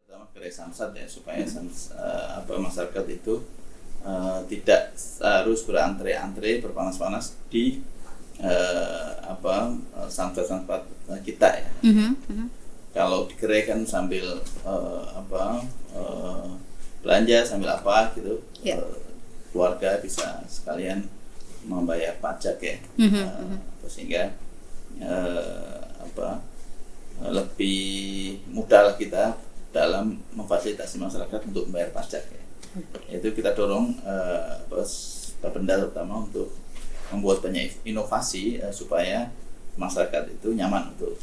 Pertama gerai samsat ya, supaya masyarakat itu tidak harus berantre-antre berpanas-panas di samsat-samsat kita ya. Kalau di gerai kan sambil belanja sambil apa gitu, keluarga bisa sekalian membayar pajak ya, sehingga lebih mudah kita dalam memfasilitasi masyarakat untuk membayar pajak ya. Itu kita dorong Bapenda terutama untuk membuat banyak inovasi supaya masyarakat itu nyaman untuk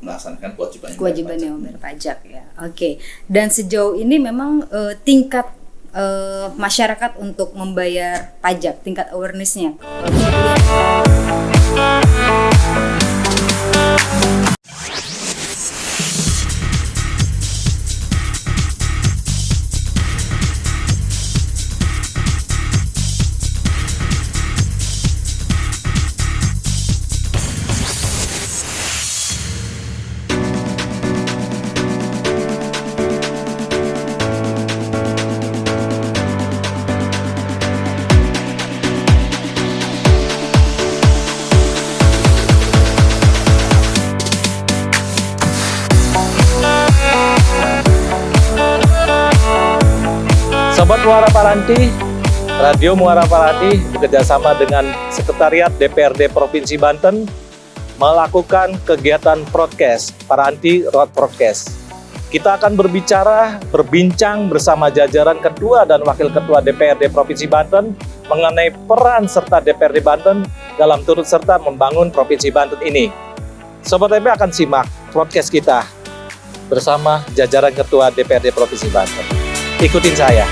melaksanakan kewajibannya membayar pajak ya. Oke. Dan sejauh ini memang tingkat masyarakat untuk membayar pajak, tingkat awareness-nya. Sobat Muara Paranti, Radio Muara Paranti bekerjasama dengan Sekretariat DPRD Provinsi Banten melakukan kegiatan podcast, Paranti Road Podcast. Kita akan berbincang bersama jajaran Ketua dan Wakil Ketua DPRD Provinsi Banten mengenai peran serta DPRD Banten dalam turut serta membangun Provinsi Banten ini. Sobat TP akan simak podcast kita bersama jajaran Ketua DPRD Provinsi Banten. Ikutin saya.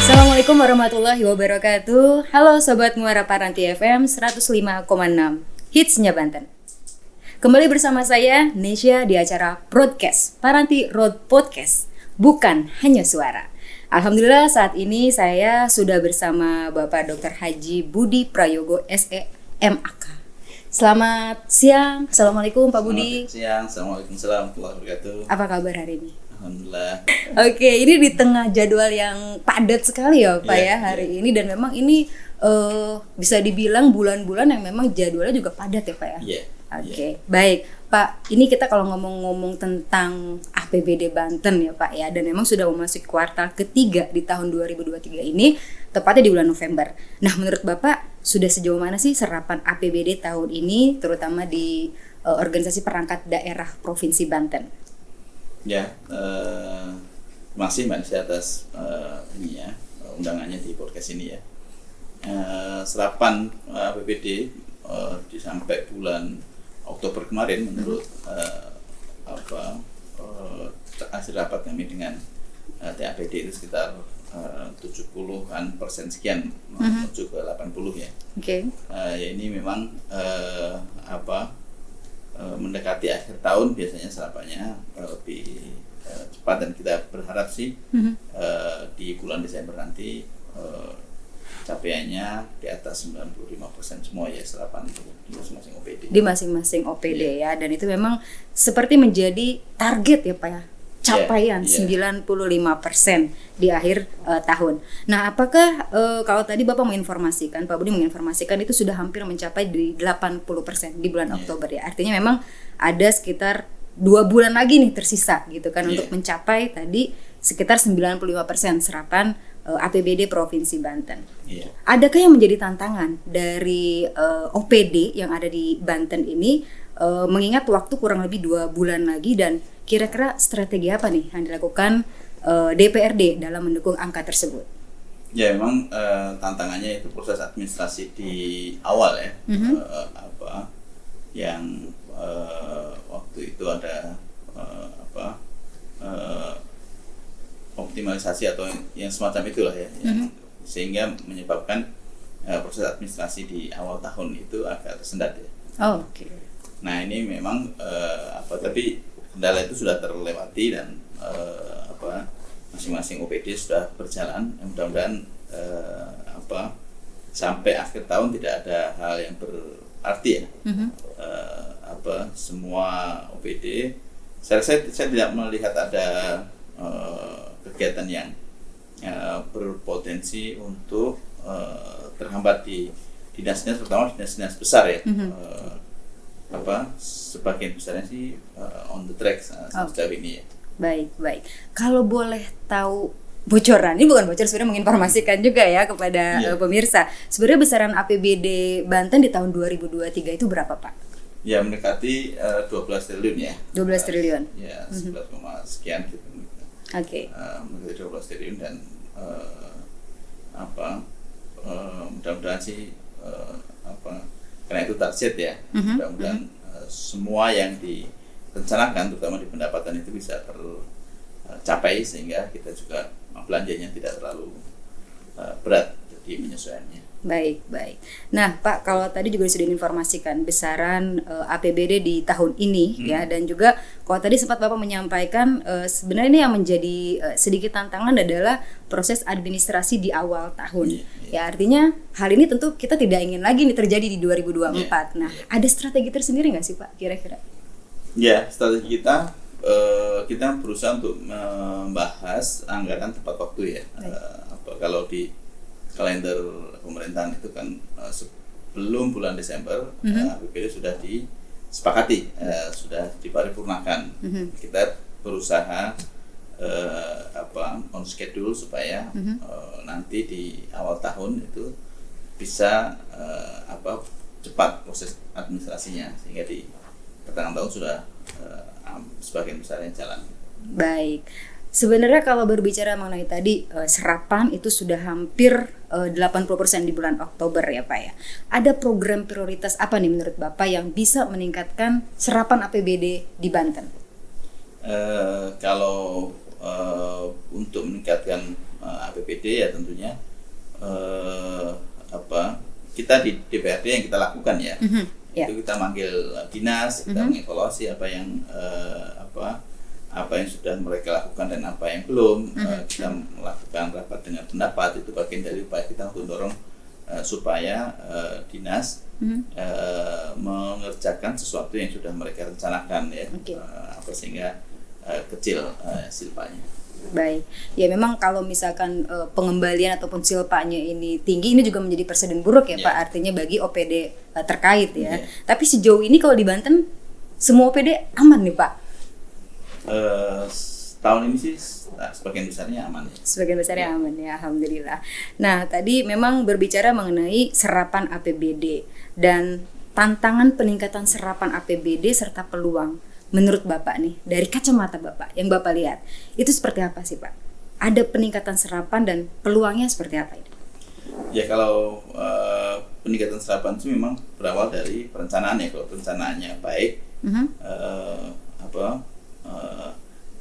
Assalamualaikum warahmatullahi wabarakatuh. Halo Sobat Muara Paranti FM 105,6 Hitsnya Banten. Kembali bersama saya Nesya di acara Broadcast Paranti Road Podcast, bukan hanya suara. Alhamdulillah saat ini saya sudah bersama Bapak Dr. Haji Budi Prayogo SE MAK. Selamat siang. Assalamualaikum Pak Budi. Selamat siang. Assalamualaikum warahmatullahi wabarakatuh. Apa kabar hari ini? Alhamdulillah. Oke, ini di tengah jadwal yang padat sekali ya Pak hari ini, dan memang ini bisa dibilang bulan-bulan yang memang jadwalnya juga padat ya Pak ya. Oke, baik Pak. Ini kita kalau ngomong-ngomong tentang APBD Banten ya Pak ya, dan memang sudah memasuki kuartal ketiga di tahun 2023 ini, tepatnya di bulan November. Nah, menurut Bapak sudah sejauh mana sih serapan APBD tahun ini, terutama di organisasi perangkat daerah Provinsi Banten? Ya, masih Mbak Nisha atas undangannya di podcast ini ya. Serapan APBD sampai bulan Oktober kemarin menurut hasil rapat kami dengan TAPD itu sekitar 70% sekian, menuju ke 80 ya. Ya ini memang mendekati akhir tahun biasanya serapannya lebih cepat, dan kita berharap sih di bulan Desember nanti capaiannya di atas 95% semua ya serapan itu di masing-masing OPD. Di masing-masing OPD ya, dan itu memang seperti menjadi target ya Pak ya. capaian 95% di akhir tahun. Nah, apakah kalau tadi Bapak menginformasikan, Pak Budi menginformasikan itu sudah hampir mencapai di 80% di bulan Oktober ya. Artinya memang ada sekitar 2 bulan lagi nih tersisa gitu kan untuk mencapai tadi sekitar 95% serapan APBD Provinsi Banten. Adakah yang menjadi tantangan dari OPD yang ada di Banten ini mengingat waktu kurang lebih 2 bulan lagi, dan kira-kira strategi apa nih yang dilakukan DPRD dalam mendukung angka tersebut? Ya memang tantangannya itu proses administrasi di awal ya. Yang waktu itu ada optimalisasi atau yang semacam itulah ya, sehingga menyebabkan proses administrasi di awal tahun itu agak tersendat ya. Oke. Nah ini memang tapi kendala itu sudah terlewati dan masing-masing OPD sudah berjalan. Mudah-mudahan sampai akhir tahun tidak ada hal yang berarti ya. Semua OPD, saya tidak melihat ada kegiatan yang berpotensi untuk terhambat di dinas-dinas, terutama dinas-dinas besar ya. Sebagian besarnya sih on the track sejauh ini ya. Baik. Kalau boleh tahu bocoran, ini bukan bocor, sebenarnya menginformasikan juga ya kepada pemirsa. Sebenarnya besaran APBD Banten di tahun 2023 itu berapa, Pak? Ya mendekati 12 triliun ya. 12 triliun. Ya, 11, sekian gitu. Oke. Mendekati 12 triliun dan mudah-mudahan sih karena itu target ya. Mudah-mudahan semua yang direncanakan terutama di pendapatan itu bisa tercapai sehingga kita juga belanjanya tidak terlalu berat di penyesuaiannya. Baik. Nah, Pak, kalau tadi juga sudah diinformasikan besaran APBD di tahun ini ya, dan juga kalau tadi sempat Bapak menyampaikan sebenarnya ini yang menjadi sedikit tantangan adalah proses administrasi di awal tahun. Ya, artinya hal ini tentu kita tidak ingin lagi nih terjadi di 2024. Nah, ada strategi tersendiri nggak sih, Pak, kira-kira? Ya, strategi kita berusaha untuk membahas anggaran tepat waktu ya. Kalau di kalender pemerintahan itu kan sebelum bulan Desember APBD sudah disepakati, sudah diparipurnakan. Kita berusaha on schedule supaya nanti di awal tahun itu bisa cepat proses administrasinya sehingga di pertengahan tahun sudah sebagian besarnya jalan. Baik. Sebenarnya kalau berbicara mengenai tadi serapan itu sudah hampir 80% di bulan Oktober ya, Pak ya. Ada program prioritas apa nih menurut Bapak yang bisa meningkatkan serapan APBD di Banten? Kalau untuk meningkatkan APBD ya tentunya kita di DPRD yang kita lakukan ya. Itu kita manggil dinas, kita mengevaluasi apa yang sudah mereka lakukan dan apa yang belum. Kita melakukan rapat dengan pendapat, itu bagian dari upaya kita untuk dorong supaya dinas mengerjakan sesuatu yang sudah mereka rencanakan ya. Sehingga kecil silpanya. Baik, ya memang kalau misalkan pengembalian ataupun silpanya ini tinggi, ini juga menjadi presiden buruk ya Pak, artinya bagi OPD terkait ya. Tapi sejauh ini kalau di Banten semua OPD aman nih Pak? Tahun ini sih sebagian besarnya aman ya. Sebagian besarnya aman ya, alhamdulillah. Nah tadi memang berbicara mengenai serapan APBD dan tantangan peningkatan serapan APBD serta peluang. Menurut Bapak nih, dari kacamata Bapak, yang Bapak lihat, itu seperti apa sih Pak? Ada peningkatan serapan dan peluangnya seperti apa ini? Ya kalau peningkatan serapan itu memang berawal dari perencanaan ya. Kalau perencanaannya baik,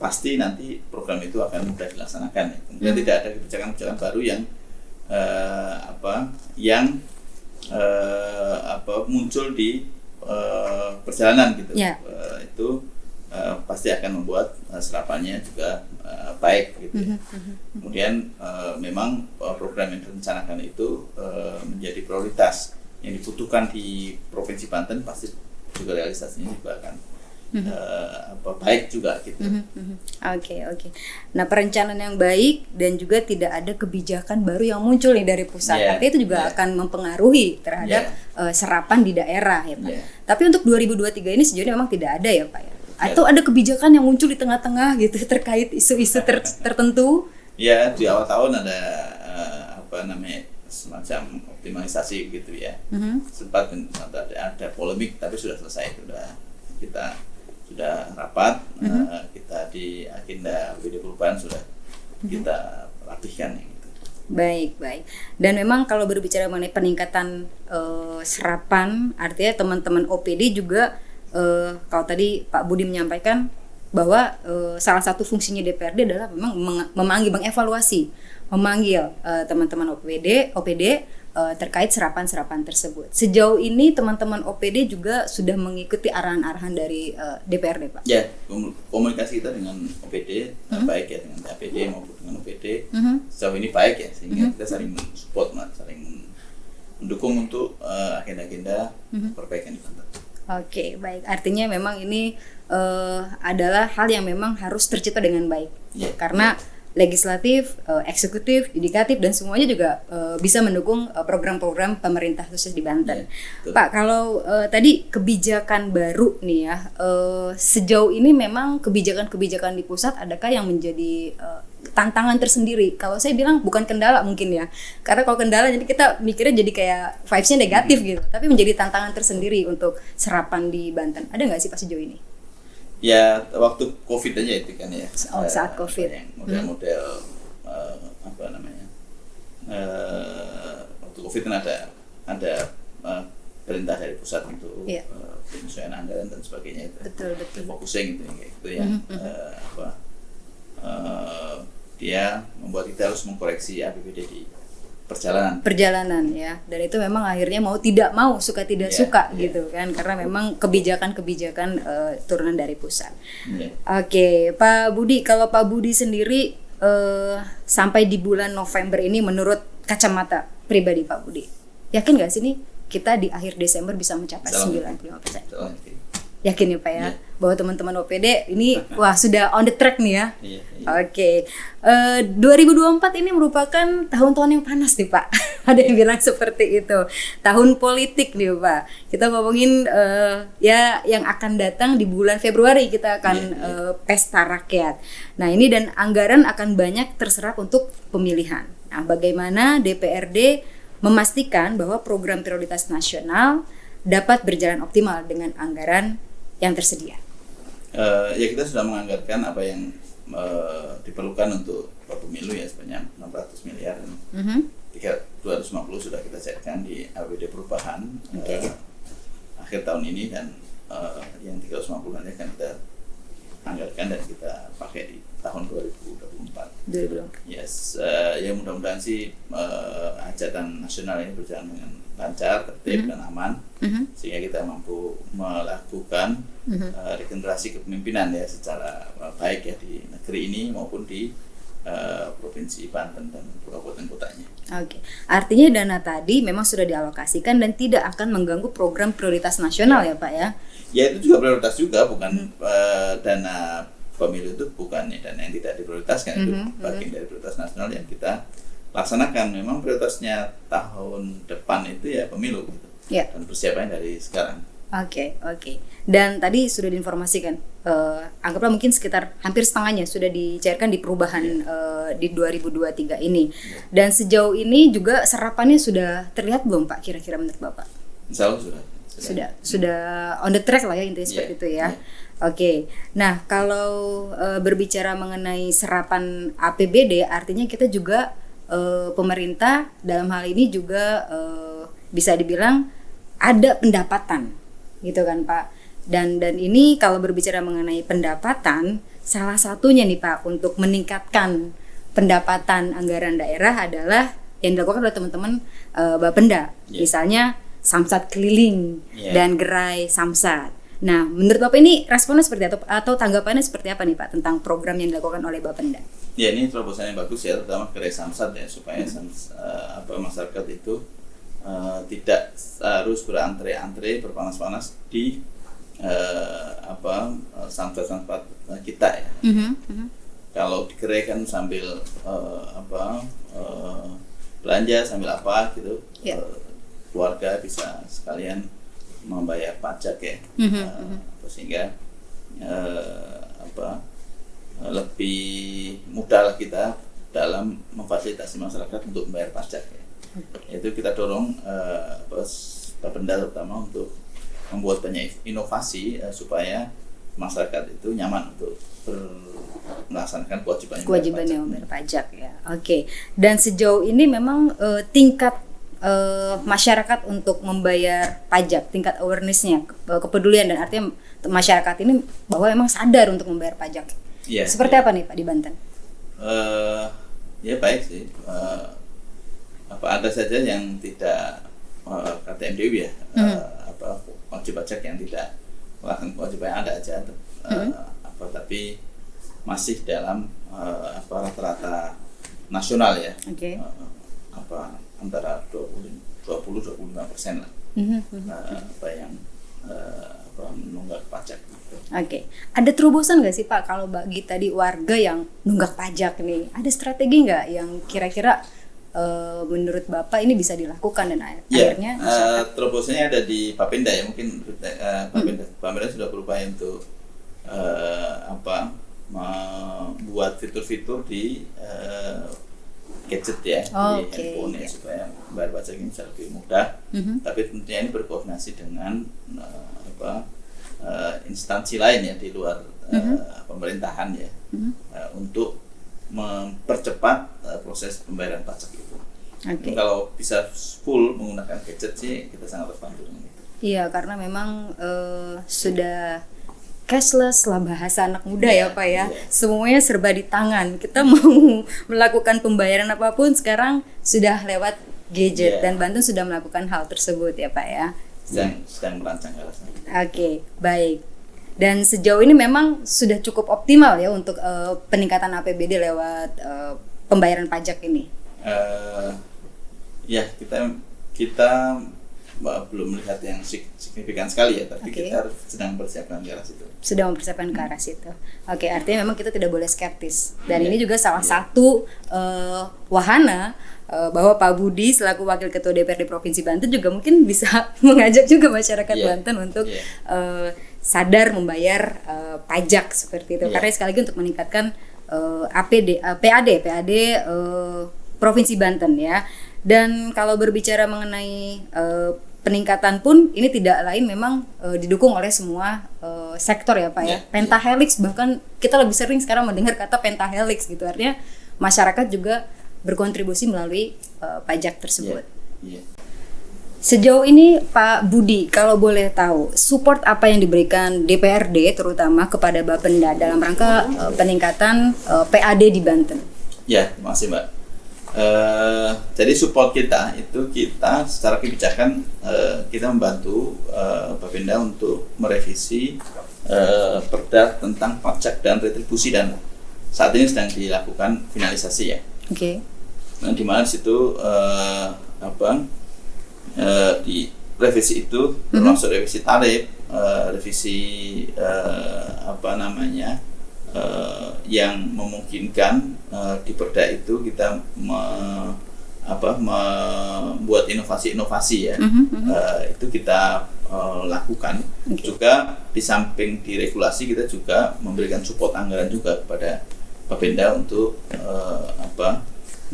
pasti nanti program itu akan mudah dilaksanakan ya. Kemudian tidak ada kebijakan-kebijakan baru yang muncul di perjalanan gitu. Itu pasti akan membuat serapannya juga baik gitu. Kemudian memang program yang direncanakan itu menjadi prioritas yang dibutuhkan di Provinsi Banten, pasti juga realisasinya juga akan baik juga gitu. Oke. Nah, perencanaan yang baik dan juga tidak ada kebijakan baru yang muncul nih dari pusat. Artinya itu juga akan mempengaruhi terhadap serapan di daerah ya Pak. Tapi untuk 2023 ini sejauh ini memang tidak ada ya Pak ya. Atau ada kebijakan yang muncul di tengah-tengah gitu terkait isu-isu tertentu? Ya, di awal tahun ada semacam optimalisasi gitu ya. Sempat ada polemik tapi sudah selesai, kita sudah rapat, kita di agenda WD perubahan sudah kita rapihkan gitu. Baik. Dan memang kalau berbicara mengenai peningkatan serapan, artinya teman-teman OPD juga kalau tadi Pak Budi menyampaikan bahwa salah satu fungsinya DPRD adalah memang memanggil teman-teman OPD terkait serapan-serapan tersebut. Sejauh ini teman-teman OPD juga sudah mengikuti arahan-arahan dari DPRD, Pak? Ya, komunikasi kita dengan OPD baik ya, dengan APD maupun dengan OPD sejauh ini baik ya, sehingga kita saling support, saling mendukung untuk agenda-agenda perbaikan itu. Oke, baik. Artinya memang ini adalah hal yang memang harus tercipta dengan baik, karena legislatif, eksekutif, yudikatif dan semuanya juga bisa mendukung program-program pemerintah khusus di Banten. Pak, kalau tadi kebijakan baru nih ya, sejauh ini memang kebijakan-kebijakan di pusat adakah yang menjadi tantangan tersendiri? Kalau saya bilang bukan kendala mungkin ya, karena kalau kendala jadi kita mikirnya jadi kayak vibes-nya negatif gitu, tapi menjadi tantangan tersendiri untuk serapan di Banten. Ada nggak sih Pak sejauh ini? Ya, waktu COVID aja itu kan ya. Saat COVID. Model-model waktu COVID kan ada perintah dari pusat untuk penyesuaian anggaran dan sebagainya itu. Betul. Focusing gitu kayak gitu ya. Dia membuat kita harus mengkoreksi APBD di perjalanan ya, dan itu memang akhirnya suka tidak suka gitu kan, karena memang kebijakan turunan dari pusat. Oke, Pak Budi, kalau Pak Budi sendiri sampai di bulan November ini menurut kacamata pribadi Pak Budi, yakin nggak sih nih kita di akhir Desember bisa mencapai 95%? Yakin ya Pak ya, bahwa teman-teman OPD ini sudah on the track nih ya. Oke. 2024 ini merupakan tahun-tahun yang panas nih Pak. Ada yang bilang seperti itu. Tahun politik nih Pak. Kita ngomongin yang akan datang di bulan Februari, kita akan pesta rakyat. Nah, ini dan anggaran akan banyak terserap untuk pemilihan. Nah, bagaimana DPRD memastikan bahwa program prioritas nasional dapat berjalan optimal dengan anggaran yang tersedia? Ya, kita sudah menganggarkan apa yang diperlukan untuk pemilu ya, sebanyak 600 miliar. 250 sudah kita cairkan di APBD perubahan akhir tahun ini, dan yang 350 akan kita anggarkan dan kita pakai di tahun 2024. Yes, ya mudah-mudahan sih hajatan nasional ini berjalan dengan lancar, tertib dan aman, sehingga kita mampu melakukan regenerasi kepemimpinan ya secara baik ya di negeri ini maupun di provinsi Banten dan kabupaten kotanya. Oke, artinya dana tadi memang sudah dialokasikan dan tidak akan mengganggu program prioritas nasional ya Pak ya? Ya, itu juga prioritas juga, bukan dana pemilu itu bukan dana yang tidak diprioritaskan, itu bagian dari prioritas nasional yang kita laksanakan. Memang prioritasnya tahun depan itu ya pemilu gitu. Dan persiapannya dari sekarang. Oke. Dan tadi sudah diinformasikan, anggaplah mungkin sekitar hampir setengahnya sudah dicairkan di perubahan di 2023 ini. Dan sejauh ini juga serapannya sudah terlihat belum Pak, kira-kira menurut Bapak? Insya Allah sudah on the track lah ya, intinya seperti itu ya. Oke. Nah, kalau berbicara mengenai serapan APBD, artinya kita juga pemerintah dalam hal ini juga bisa dibilang ada pendapatan gitu kan Pak. Dan ini kalau berbicara mengenai pendapatan, salah satunya nih Pak untuk meningkatkan pendapatan anggaran daerah adalah yang dilakukan oleh teman-teman Bapenda. Misalnya Samsat keliling dan gerai Samsat. Nah, menurut Bapak ini responnya seperti atau tanggapannya seperti apa nih Pak tentang program yang dilakukan oleh Bapenda? Ya, ini terobosan yang bagus ya, terutama gerai Samsat ya, supaya masyarakat itu tidak harus berantre-antre berpanas-panas di samsat kita ya. Kalau digerai kan sambil belanja sambil apa gitu, keluarga bisa sekalian membayar pajak ya, sehingga lebih mudah lah kita dalam memfasilitasi masyarakat untuk membayar pajak ya. Itu kita dorong Bapenda terutama untuk membuat banyak inovasi supaya masyarakat itu nyaman untuk melaksanakan kewajibannya membayar pajak ya. Oke. Dan sejauh ini memang tingkat masyarakat untuk membayar pajak, tingkat awareness-nya, kepedulian, dan artinya masyarakat ini bahwa memang sadar untuk membayar pajak. Seperti apa nih Pak di Banten? Ya baik sih. Ada saja yang tidak kata MDW ya, wajib pajak yang tidak melakukan kewajiban, ada aja tapi masih dalam rata-rata nasional ya. Antara 20-25% lah yang menunggak pajak. Ada terobosan nggak sih Pak kalau bagi tadi warga yang nunggak pajak nih? Ada strategi nggak yang kira-kira menurut Bapak ini bisa dilakukan dan akhirnya terobosannya ada di Bapenda ya, mungkin Bapenda sudah berupaya untuk membuat fitur-fitur di gadget ya, di handphone ya, supaya bayar pajak ini bisa lebih mudah. Tapi tentunya ini berkoordinasi dengan instansi lain ya di luar pemerintahan ya, untuk mempercepat proses pembayaran pajak itu. Kalau bisa full menggunakan gadget sih kita sangat terbantu dengan itu. Iya, karena memang sudah cashless lah bahasa anak muda ya Pak ya. Semuanya serba di tangan. Kita mau melakukan pembayaran apapun sekarang sudah lewat gadget, dan Banten sudah melakukan hal tersebut ya Pak ya. Sedang merancang hal tersebut. Baik. Dan sejauh ini memang sudah cukup optimal ya untuk peningkatan APBD lewat pembayaran pajak ini. Kita belum melihat yang signifikan sekali ya, tapi kita sedang mempersiapkan ke arah situ. Artinya memang kita tidak boleh skeptis. Dan ini juga salah satu wahana bahwa Pak Budi selaku Wakil Ketua DPRD Provinsi Banten juga mungkin bisa mengajak juga masyarakat Banten untuk sadar membayar pajak seperti itu. Karena sekali lagi untuk meningkatkan PAD Provinsi Banten ya. Dan kalau berbicara mengenai peningkatan pun ini tidak lain memang didukung oleh semua sektor ya Pak ya. Pentahelix, bahkan kita lebih sering sekarang mendengar kata pentahelix gitu. Artinya masyarakat juga berkontribusi melalui pajak tersebut. Sejauh ini Pak Budi, kalau boleh tahu, support apa yang diberikan DPRD terutama kepada Bapenda dalam rangka peningkatan PAD di Banten? Ya, terima kasih Mbak. Jadi support kita secara kebijakan kita membantu Bapenda untuk merevisi perda tentang pajak dan retribusi, dan saat ini sedang dilakukan finalisasi ya. Nah, di mana situ di revisi itu termasuk revisi tarif, revisi yang memungkinkan di perda itu kita membuat inovasi-inovasi ya. Itu kita lakukan. Juga di samping di regulasi kita juga memberikan support anggaran juga kepada Bapenda untuk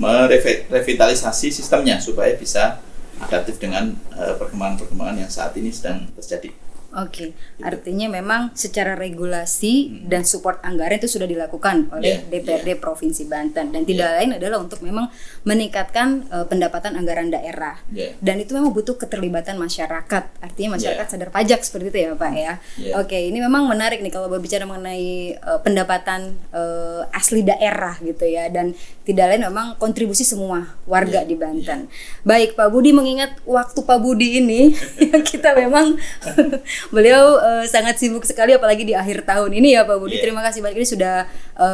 merevitalisasi sistemnya supaya bisa adaptif dengan perkembangan-perkembangan yang saat ini sedang terjadi. Artinya memang secara regulasi dan support anggaran itu sudah dilakukan oleh DPRD Provinsi Banten, dan tidak lain adalah untuk memang meningkatkan pendapatan anggaran daerah. Dan itu memang butuh keterlibatan masyarakat. Artinya masyarakat sadar pajak seperti itu ya Pak ya. Ini memang menarik nih kalau berbicara mengenai pendapatan asli daerah gitu ya, dan tidak lain memang kontribusi semua warga di Banten. Baik Pak Budi, mengingat waktu Pak Budi ini kita memang beliau sangat sibuk sekali apalagi di akhir tahun ini ya Pak Budi. Terima kasih banyak ini sudah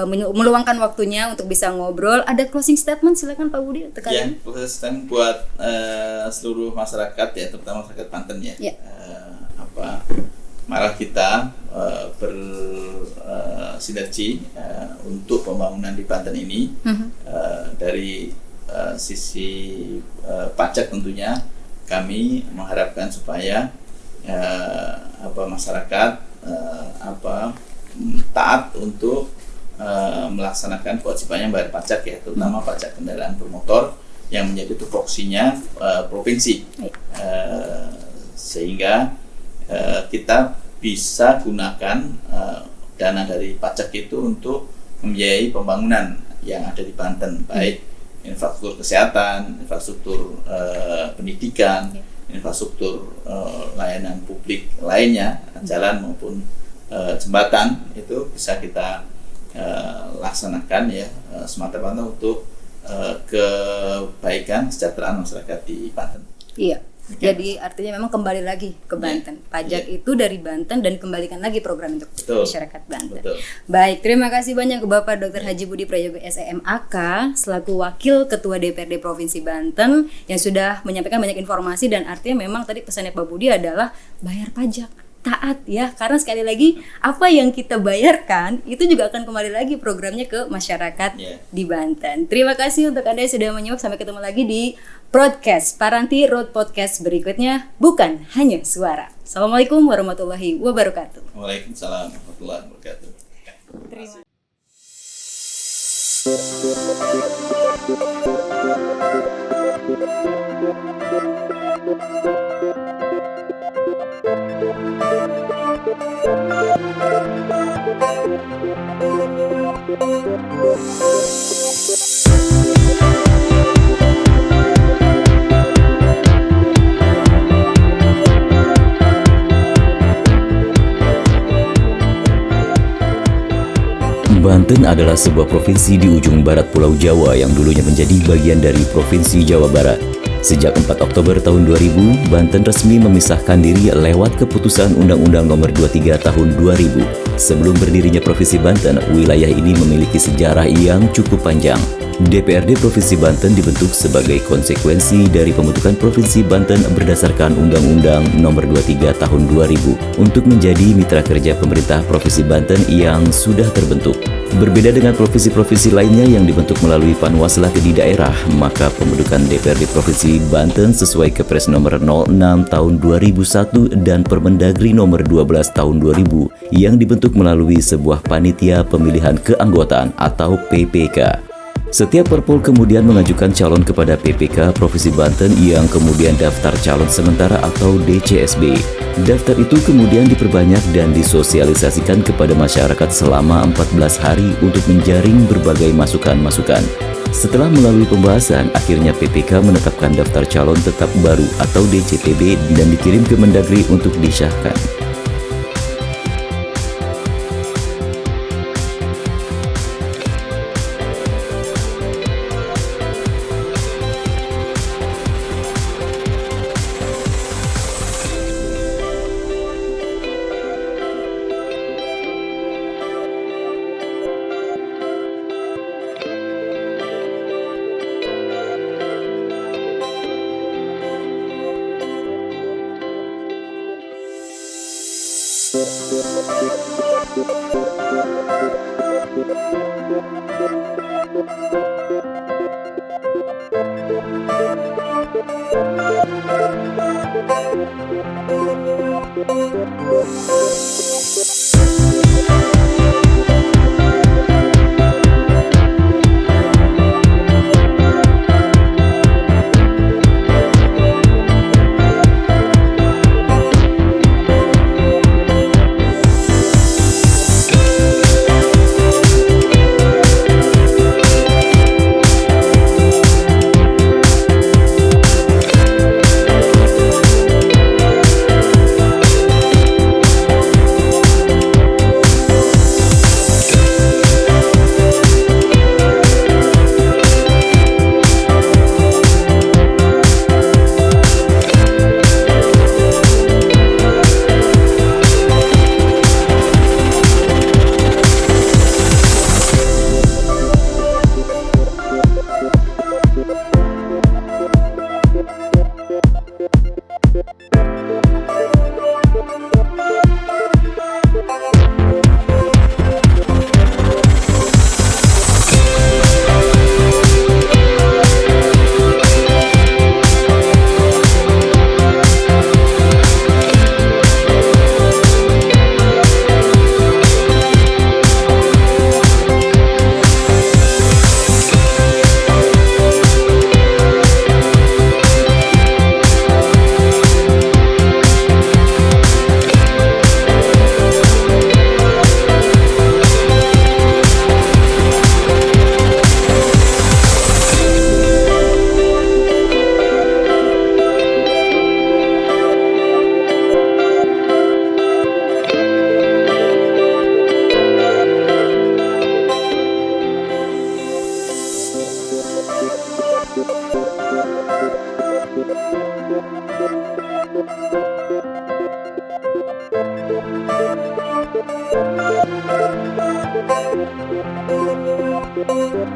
meluangkan waktunya untuk bisa ngobrol. Ada closing statement silakan Pak Budi. Closing statement buat seluruh masyarakat ya, terutama masyarakat Banten ya. malah kita bersinergi untuk pembangunan di Banten ini. Dari sisi pajak tentunya kami mengharapkan supaya masyarakat taat untuk melaksanakan kewajibannya bayar pajak ya, terutama pajak kendaraan bermotor yang menjadi tupoksinya provinsi, sehingga kita bisa gunakan dana dari pajak itu untuk membiayai pembangunan yang ada di Banten, baik infrastruktur kesehatan, infrastruktur pendidikan, infrastruktur layanan publik lainnya, jalan maupun jembatan, itu bisa kita laksanakan ya semata-mata untuk kebaikan kesejahteraan masyarakat di Banten. Iya. Jadi artinya memang kembali lagi ke Banten. Pajak itu dari Banten dan kembalikan lagi program untuk masyarakat Banten. Baik, terima kasih banyak ke Bapak Dr. Haji Budi Prayogo SEMAK selaku Wakil Ketua DPRD Provinsi Banten yang sudah menyampaikan banyak informasi, dan artinya memang tadi pesannya Pak Budi adalah bayar pajak, taat ya, karena sekali lagi apa yang kita bayarkan itu juga akan kembali lagi programnya ke masyarakat di Banten. Terima kasih untuk Anda yang sudah menyimak. Sampai ketemu lagi di podcast Paranti Road Podcast berikutnya, bukan hanya suara. Assalamualaikum warahmatullahi wabarakatuh. Waalaikumsalam warahmatullahi wabarakatuh. Terima Banten adalah sebuah provinsi di ujung barat Pulau Jawa yang dulunya menjadi bagian dari Provinsi Jawa Barat. Sejak 4 Oktober tahun 2000, Banten resmi memisahkan diri lewat keputusan Undang-Undang Nomor 23 Tahun 2000. Sebelum berdirinya Provinsi Banten, wilayah ini memiliki sejarah yang cukup panjang. DPRD Provinsi Banten dibentuk sebagai konsekuensi dari pembentukan Provinsi Banten berdasarkan Undang-Undang Nomor 23 Tahun 2000 untuk menjadi mitra kerja pemerintah Provinsi Banten yang sudah terbentuk. Berbeda dengan provinsi-provinsi lainnya yang dibentuk melalui Panwaslah di daerah, maka pembentukan DPRD Provinsi Banten sesuai Kepres Nomor 06 Tahun 2001 dan Permendagri Nomor 12 Tahun 2000 yang dibentuk melalui sebuah panitia pemilihan keanggotaan atau PPK. Setiap parpol kemudian mengajukan calon kepada PPK Provinsi Banten yang kemudian daftar calon sementara atau DCSB. Daftar itu kemudian diperbanyak dan disosialisasikan kepada masyarakat selama 14 hari untuk menjaring berbagai masukan-masukan. Setelah melalui pembahasan, akhirnya PPK menetapkan daftar calon tetap baru atau DCTB dan dikirim ke Mendagri untuk disahkan.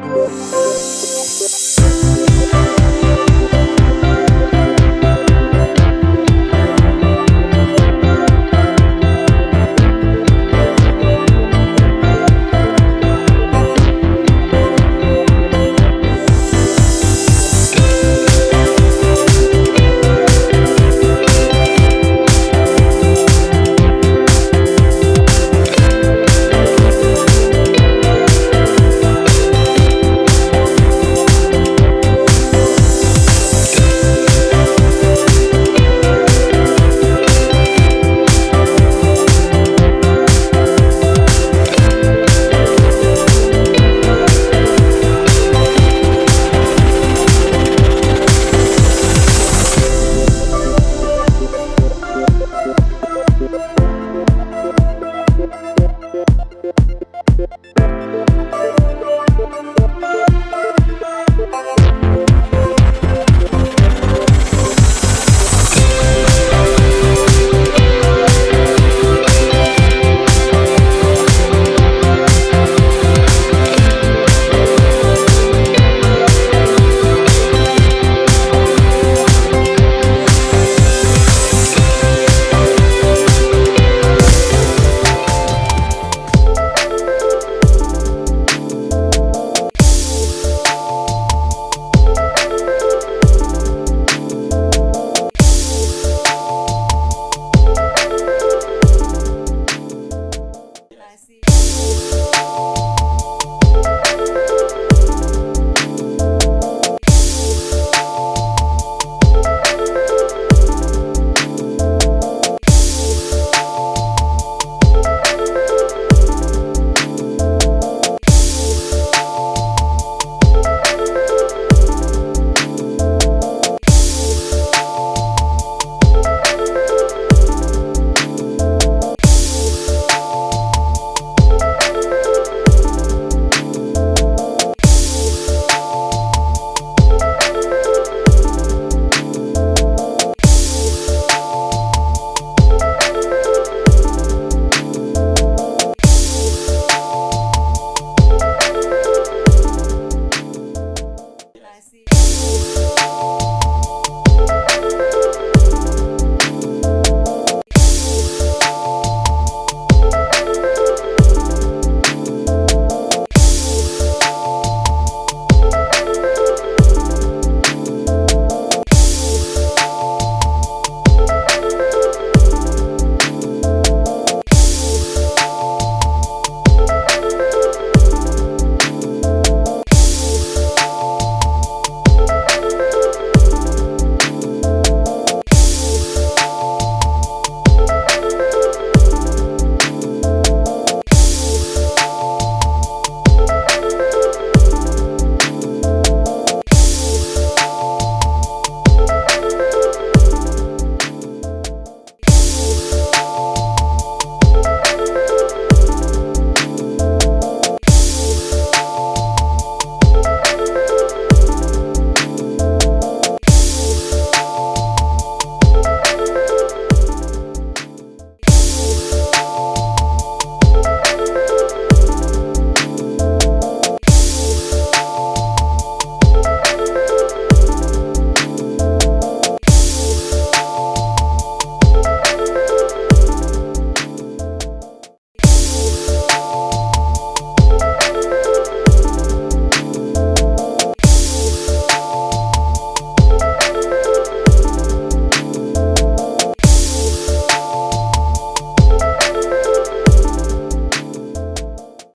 Pak.